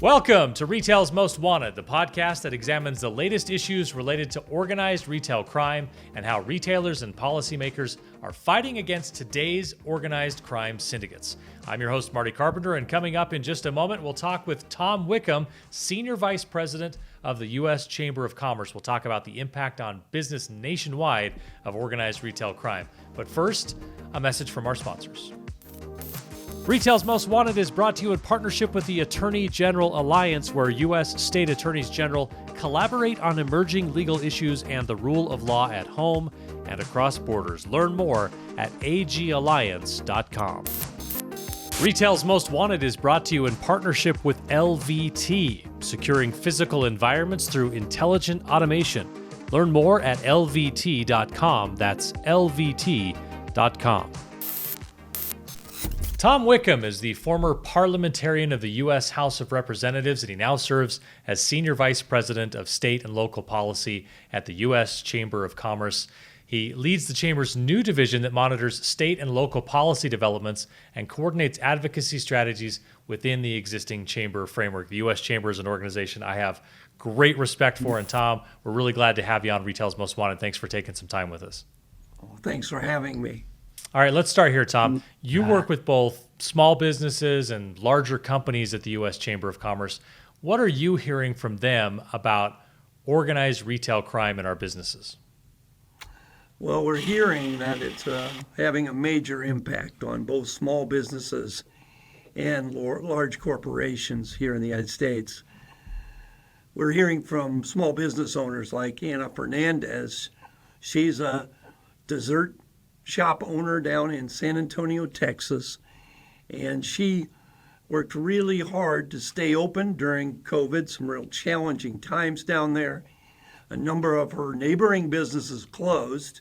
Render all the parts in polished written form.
Welcome to Retail's Most Wanted, the podcast that examines the latest issues related to organized retail crime and how retailers and policymakers are fighting against today's organized crime syndicates. I'm your host, Marty Carpenter, and coming up in just a moment, we'll talk with Tom Wickham, Senior Vice President of the U.S. Chamber of Commerce. We'll talk about the impact on business nationwide of organized retail crime. But first, a message from our sponsors. Retail's Most Wanted is brought to you in partnership with the Attorney General Alliance, where U.S. State Attorneys General collaborate on emerging legal issues and the rule of law at home and across borders. Learn more at agalliance.com. Retail's Most Wanted is brought to you in partnership with LVT, securing physical environments through intelligent automation. Learn more at lvt.com. That's lvt.com. Tom Wickham is the former Parliamentarian of the U.S. House of Representatives, and he now serves as Senior Vice President of State and Local Policy at the U.S. Chamber of Commerce. He leads the Chamber's new division that monitors state and local policy developments and coordinates advocacy strategies within the existing Chamber framework. The U.S. Chamber is an organization I have great respect for, and Tom, we're really glad to have you on Retail's Most Wanted. Thanks for taking some time with us. Oh, thanks for having me. All right, let's start here, Tom. You work with both small businesses and larger companies at the U.S. Chamber of Commerce. What are you hearing from them about organized retail crime in our businesses? Well, we're hearing that it's having a major impact on both small businesses and large corporations here in the United States. We're hearing from small business owners like Anna Fernandez. She's a dessert shop owner down in San Antonio, Texas, and she worked really hard to stay open during COVID, some real challenging times down there. A number of her neighboring businesses closed,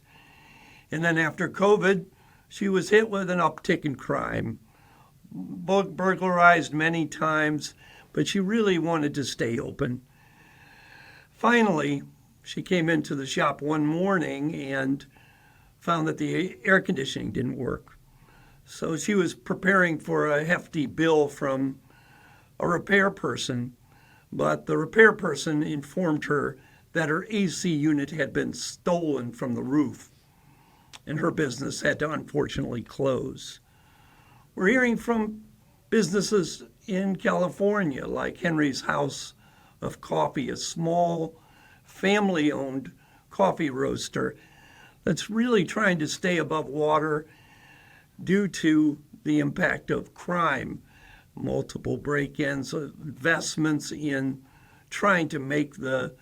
and then after COVID, she was hit with an uptick in crime, burglarized many times, but she really wanted to stay open. Finally, she came into the shop one morning and found that the air conditioning didn't work. So she was preparing for a hefty bill from a repair person, but the repair person informed her that her AC unit had been stolen from the roof, and her business had to unfortunately close. We're hearing from businesses in California like Henry's House of Coffee, a small family-owned coffee roaster that's really trying to stay above water due to the impact of crime, multiple break-ins, investments in trying to make the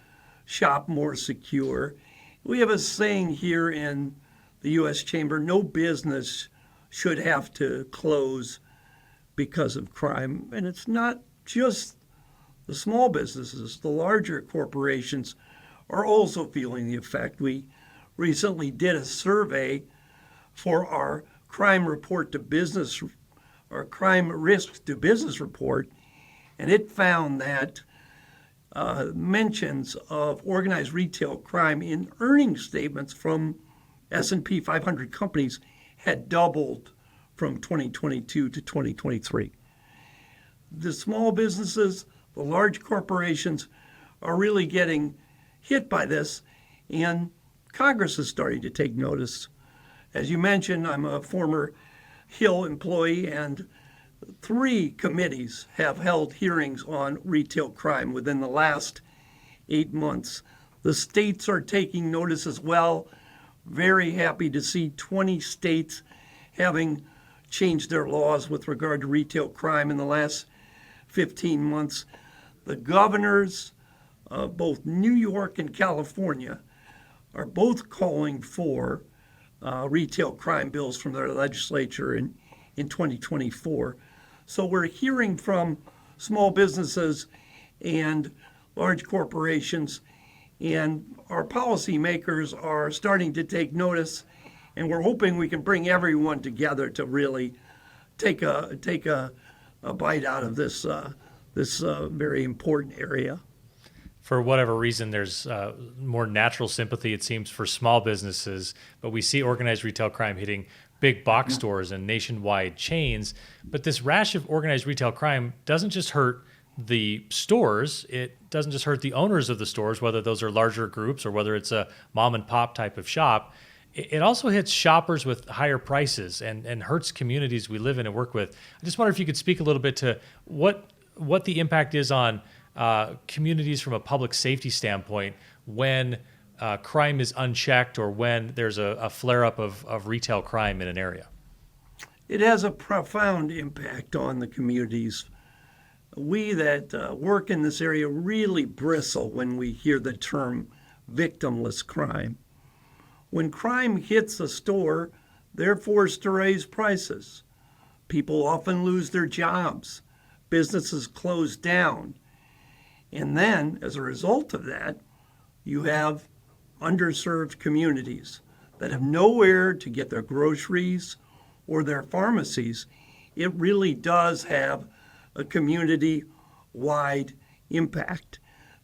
shop more secure. We have a saying here in the U.S. Chamber, no business should have to close because of crime. And it's not just the small businesses. The larger corporations are also feeling the effect. We recently did a survey for our crime report to business, or crime risk to business report, and it found that mentions of organized retail crime in earnings statements from S&P 500 companies had doubled from 2022 to 2023. The small businesses, the large corporations are really getting hit by this, and Congress is starting to take notice. As you mentioned, I'm a former Hill employee, and 3 committees have held hearings on retail crime within the last 8 months. The states are taking notice as well. Very happy to see 20 states having changed their laws with regard to retail crime in the last 15 months. The governors of both New York and California are both calling for retail crime bills from their legislature in 2024. So we're hearing from small businesses and large corporations, and our policymakers are starting to take notice, and we're hoping we can bring everyone together to really take a bite out of this very important area. For whatever reason, there's more natural sympathy, it seems, for small businesses, but we see organized retail crime hitting big box stores and nationwide chains. But this rash of organized retail crime doesn't just hurt the stores, it doesn't just hurt the owners of the stores, whether those are larger groups or whether it's a mom and pop type of shop. It also hits shoppers with higher prices and hurts communities we live in and work with. I just wonder if you could speak a little bit to what the impact is on communities from a public safety standpoint when crime is unchecked or when there's a flare-up of retail crime in an area. It has a profound impact on the communities. We that work in this area really bristle when we hear the term victimless crime. When crime hits a store, they're forced to raise prices. People often lose their jobs. Businesses close down. And then, as a result of that, you have underserved communities that have nowhere to get their groceries or their pharmacies. It really does have a community-wide impact.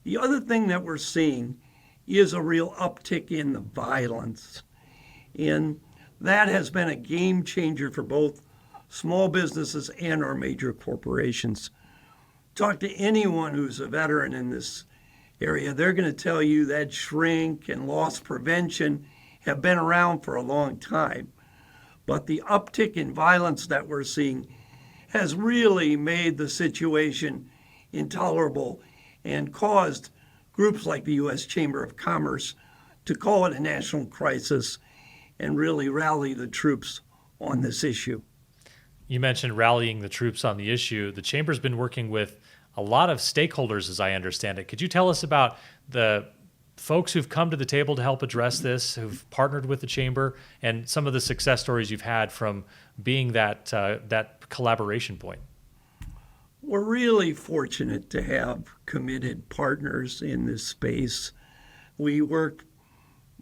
The other thing that we're seeing is a real uptick in the violence. And that has been a game changer for both small businesses and our major corporations. Talk to anyone who's a veteran in this area, they're going to tell you that shrink and loss prevention have been around for a long time. But the uptick in violence that we're seeing has really made the situation intolerable and caused groups like the U.S. Chamber of Commerce to call it a national crisis and really rally the troops on this issue. You mentioned rallying the troops on the issue. The Chamber's been working with a lot of stakeholders, as I understand it. Could you tell us about the folks who've come to the table to help address this, who've partnered with the Chamber, and some of the success stories you've had from being that collaboration point? We're really fortunate to have committed partners in this space. We work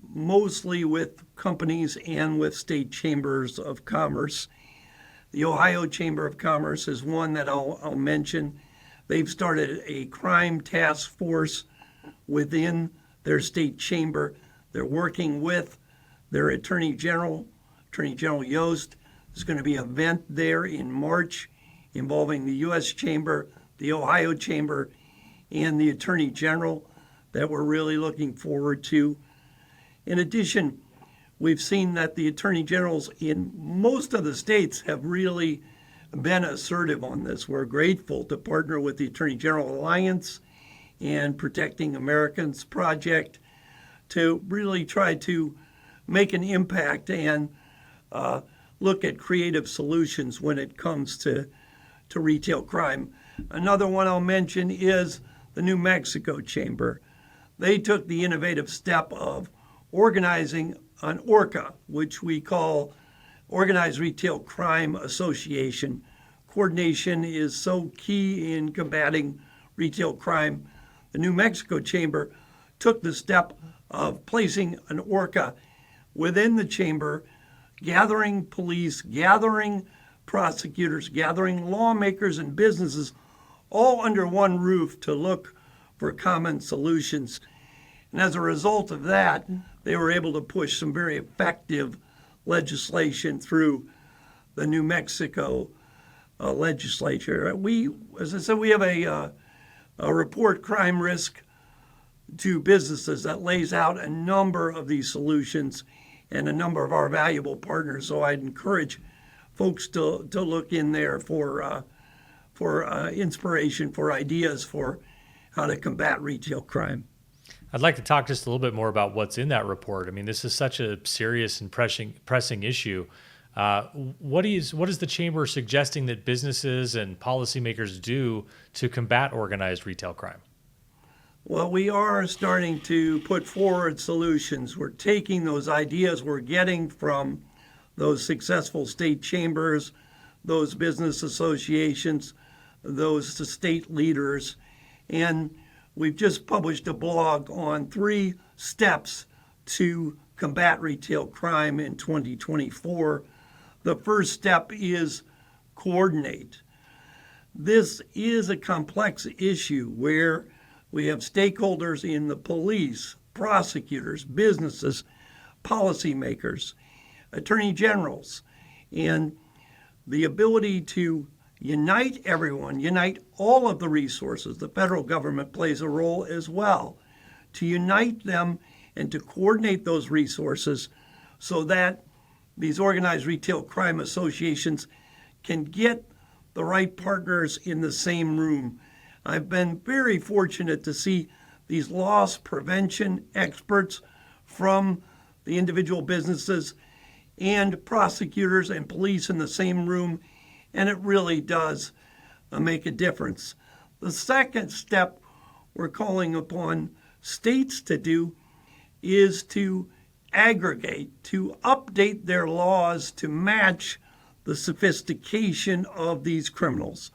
mostly with companies and with state chambers of commerce. The Ohio Chamber of Commerce is one that I'll mention. They've started a crime task force within their state chamber. They're working with their Attorney General Yost. There's going to be an event there in March involving the U.S. Chamber, the Ohio Chamber, and the Attorney General that we're really looking forward to. In addition, we've seen that the Attorney Generals in most of the states have really been assertive on this. We're grateful to partner with the Attorney General Alliance and Protecting Americans Project to really try to make an impact and look at creative solutions when it comes to retail crime. Another one I'll mention is the New Mexico Chamber. They took the innovative step of organizing an ORCA, which we call Organized Retail Crime Association. Coordination is so key in combating retail crime. The New Mexico Chamber took the step of placing an ORCA within the chamber, gathering police, gathering prosecutors, gathering lawmakers and businesses all under one roof to look for common solutions. And as a result of that, they were able to push some very effective legislation through the New Mexico legislature. As I said, we have a report, Crime Risk to Businesses, that lays out a number of these solutions and a number of our valuable partners. So I'd encourage folks to look in there for inspiration, for ideas for how to combat retail crime. I'd like to talk just a little bit more about what's in that report. I mean, this is such a serious and pressing issue. What is the Chamber suggesting that businesses and policymakers do to combat organized retail crime? Well, we are starting to put forward solutions. We're taking those ideas we're getting from those successful state chambers, those business associations, those state leaders, and we've just published a blog on 3 steps to combat retail crime in 2024. The first step is coordinate. This is a complex issue where we have stakeholders in the police, prosecutors, businesses, policymakers, attorney generals, and the ability to unite everyone, unite all of the resources. The federal government plays a role as well to unite them and to coordinate those resources so that these organized retail crime associations can get the right partners in the same room. I've been very fortunate to see these loss prevention experts from the individual businesses and prosecutors and police in the same room, and it really does make a difference. The second step we're calling upon states to do is to aggregate, to update their laws to match the sophistication of these criminals.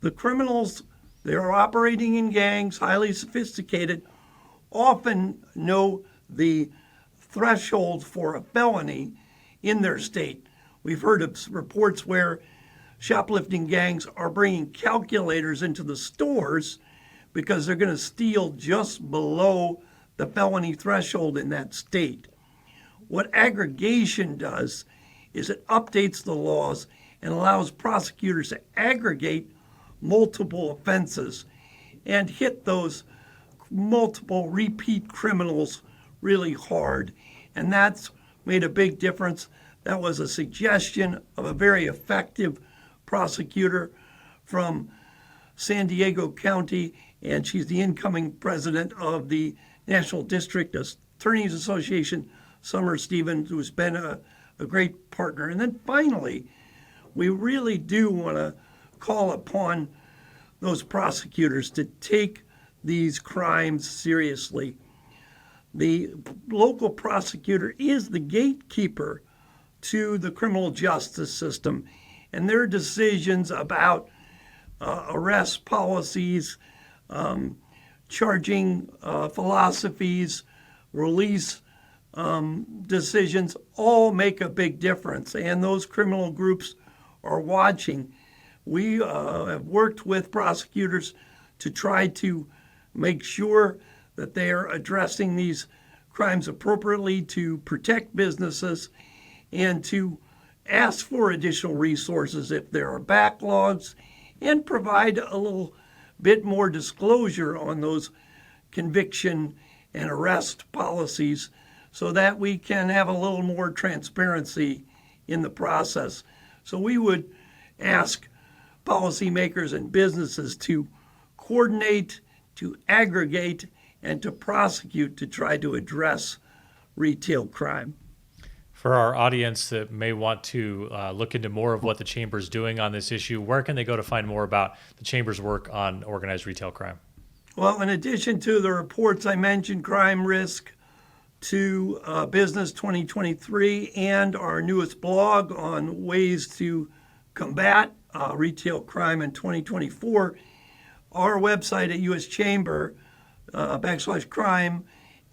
The criminals, they're operating in gangs, highly sophisticated, often know the threshold for a felony in their state. We've heard of reports where shoplifting gangs are bringing calculators into the stores because they're going to steal just below the felony threshold in that state. What aggregation does is it updates the laws and allows prosecutors to aggregate multiple offenses and hit those multiple repeat criminals really hard. And that's made a big difference. That was a suggestion of a very effective prosecutor from San Diego County, and she's the incoming president of the National District Attorneys Association, Summer Stevens, who's been a great partner. And then finally, we really do want to call upon those prosecutors to take these crimes seriously. The local prosecutor is the gatekeeper to the criminal justice system, and their decisions about arrest policies, charging philosophies, release decisions all make a big difference, and those criminal groups are watching. We have worked with prosecutors to try to make sure that they are addressing these crimes appropriately to protect businesses and to ask for additional resources if there are backlogs and provide a little bit more disclosure on those conviction and arrest policies so that we can have a little more transparency in the process. So we would ask policymakers and businesses to coordinate, to aggregate, and to prosecute to try to address retail crime. For our audience that may want to look into more of what the Chamber's doing on this issue, where can they go to find more about the Chamber's work on organized retail crime? Well, in addition to the reports I mentioned, Crime Risk to Business 2023, and our newest blog on ways to combat retail crime in 2024, our website at U.S. Chamber, /crime,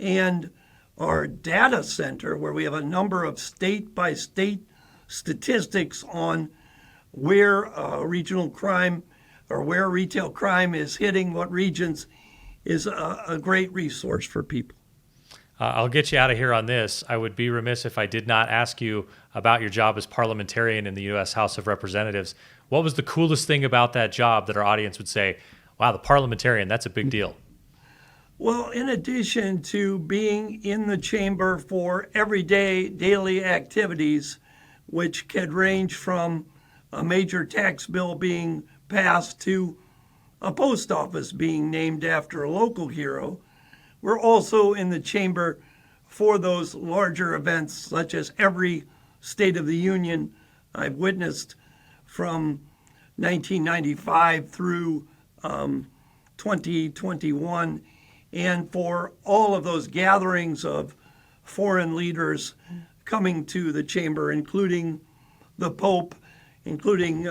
and our data center, where we have a number of state-by-state statistics on where regional crime or where retail crime is hitting what regions, is a great resource for people. I'll get you out of here on this. I would be remiss if I did not ask you about your job as parliamentarian in the U.S. House of Representatives. What was the coolest thing about that job that our audience would say, wow, the parliamentarian, that's a big deal? Well, in addition to being in the chamber for everyday, daily activities, which could range from a major tax bill being passed to a post office being named after a local hero, we're also in the chamber for those larger events, such as every State of the Union I've witnessed from 1995 through 2021. And for all of those gatherings of foreign leaders coming to the chamber, including the Pope, including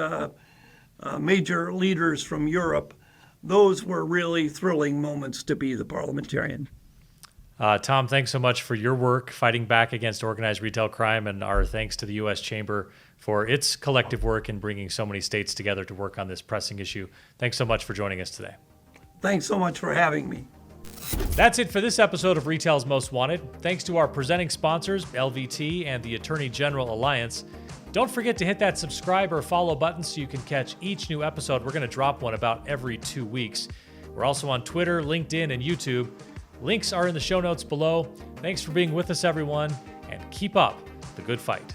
major leaders from Europe, those were really thrilling moments to be the parliamentarian. Tom, thanks so much for your work fighting back against organized retail crime, and our thanks to the U.S. Chamber for its collective work in bringing so many states together to work on this pressing issue. Thanks so much for joining us today. Thanks so much for having me. That's it for this episode of Retail's Most Wanted. Thanks to our presenting sponsors, LVT and the Attorney General Alliance. Don't forget to hit that subscribe or follow button so you can catch each new episode. We're going to drop one about every 2 weeks. We're also on Twitter, LinkedIn, and YouTube. Links are in the show notes below. Thanks for being with us, everyone, and keep up the good fight.